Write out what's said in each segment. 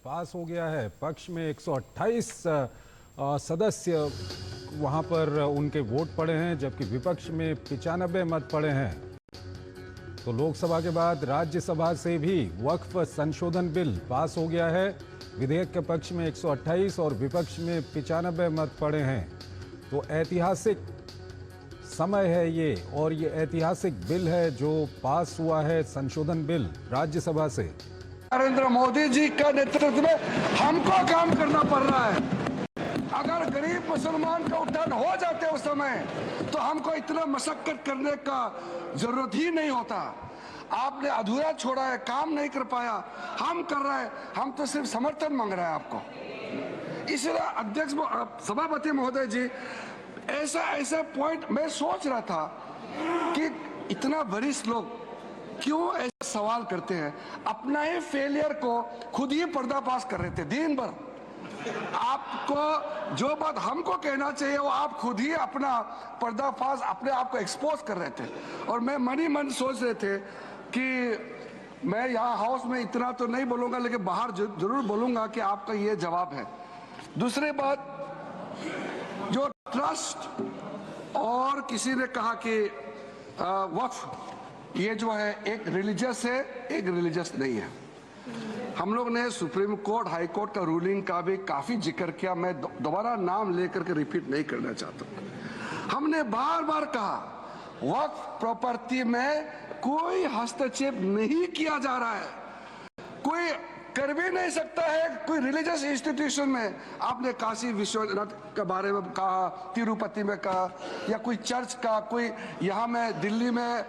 पास हो गया है। पक्ष में 128 सदस्य वहां पर उनके वोट पड़े हैं, जबकि विपक्ष में 95 मत पड़े हैं। तो लोकसभा के बाद राज्यसभा से भी वक्फ संशोधन बिल पास हो गया है। विधेयक के पक्ष में 128 और विपक्ष में 95 मत पड़े हैं। तो ऐतिहासिक समय है ये, और ये ऐतिहासिक बिल है जो पास हुआ है, संशोधन बिल राज्यसभा से। नरेंद्र मोदी जी का नेतृत्व में हमको काम करना पड़ रहा है। अगर गरीब मुसलमान का उत्थान हो जाते उस समय, तो हमको इतना मशक्कत करने का जरूरत ही नहीं होता। आपने अधूरा छोड़ा है, काम नहीं कर पाया, हम कर रहे हैं। हम तो सिर्फ समर्थन मांग रहे हैं आपको। इसलिए अध्यक्ष सभापति महोदय जी, ऐसा पॉइंट मैं सोच रहा था कि इतना वरिष्ठ लोग क्यों ऐसा सवाल करते हैं। अपना ही फेलियर को खुद ही पर्दाफाश कर रहे थे दिन भर। आपको जो बात हमको कहना चाहिए वो आप खुद ही अपना पर्दाफाश, अपने आप को एक्सपोज कर रहे थे। और मैं मन ही मन सोच रहे थे कि मैं यहाँ हाउस में इतना तो नहीं बोलूंगा, लेकिन बाहर जरूर बोलूंगा कि आपका ये जवाब है। दूसरी बात, जो ट्रस्ट और किसी ने कहा कि वक्फ ये जो है एक रिलीजियस है, एक रिलीजियस नहीं है। हम लोग ने सुप्रीम कोर्ट, हाई कोर्ट का रूलिंग का भी काफी जिक्र किया। मैं दोबारा नाम लेकर के रिपीट नहीं करना चाहता। हमने बार बार कहा वक्फ प्रॉपर्टी में कोई हस्तक्षेप नहीं किया जा रहा है, कोई कर भी नहीं सकता है। कोई रिलीजियस इंस्टीट्यूशन में आपने काशी विश्वनाथ के बारे में कहा, तिरुपति में कहा, या कोई चर्च का, कोई यहाँ में दिल्ली में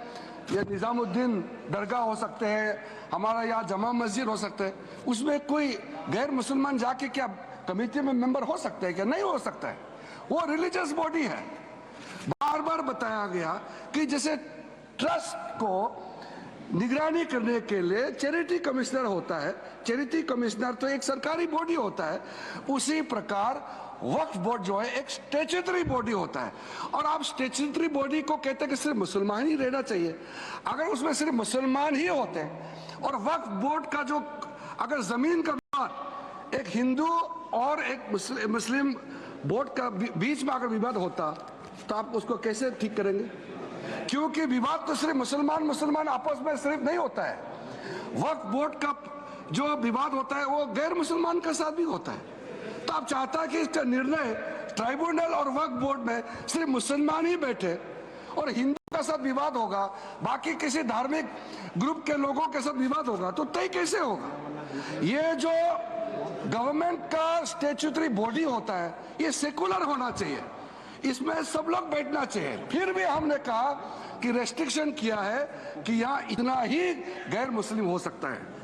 या निजामुद्दीन दरगाह हो सकते हैं, हमारा यहाँ जमा मस्जिद हो सकते हैं, उसमें कोई गैर मुसलमान जाके क्या कमेटी में मेंबर हो सकते हैं? क्या नहीं हो सकता है? वो रिलीजियस बॉडी है। बार बार बताया गया कि जैसे ट्रस्ट को निगरानी करने के लिए चैरिटी कमिश्नर होता है, चैरिटी कमिश्नर तो एक सरकारी बॉडी होता है, उसी प्रकार वक्फ बोर्ड जो है एक स्टैट्यूटरी बॉडी होता है। और आप स्टैट्यूटरी बॉडी को कहते हैं कि सिर्फ मुसलमान ही रहना चाहिए। अगर उसमें सिर्फ मुसलमान ही होते और वक्फ बोर्ड का जो, अगर जमीन का विवाद एक हिंदू और एक मुस्लिम बोर्ड का बीच में अगर विवाद होता, तो आप उसको कैसे ठीक करेंगे? क्योंकि विवाद तो सिर्फ मुसलमान आपस में सिर्फ नहीं होता है। वक्फ बोर्ड का जो विवाद होता है वो गैर मुसलमान के साथ भी होता है। तो आप चाहता है कि इसका निर्णय ट्राइब्यूनल और वक्फ बोर्ड में सिर्फ मुसलमान ही बैठे और हिंदू का साथ विवाद होगा, बाकी किसी धार्मिक ग्रुप के लोगों के साथ विवाद होगा, तो तय कैसे होगा? ये जो गवर्नमेंट का स्टैट्यूटरी बॉडी होता है, ये सेकुलर होना चाहिए, इसमें सब लोग बैठना चाहिए। फिर भी हमने कहा कि रेस्ट्रिक्शन किया है कि यहाँ इतना ही गैर मुस्लिम हो सकता है।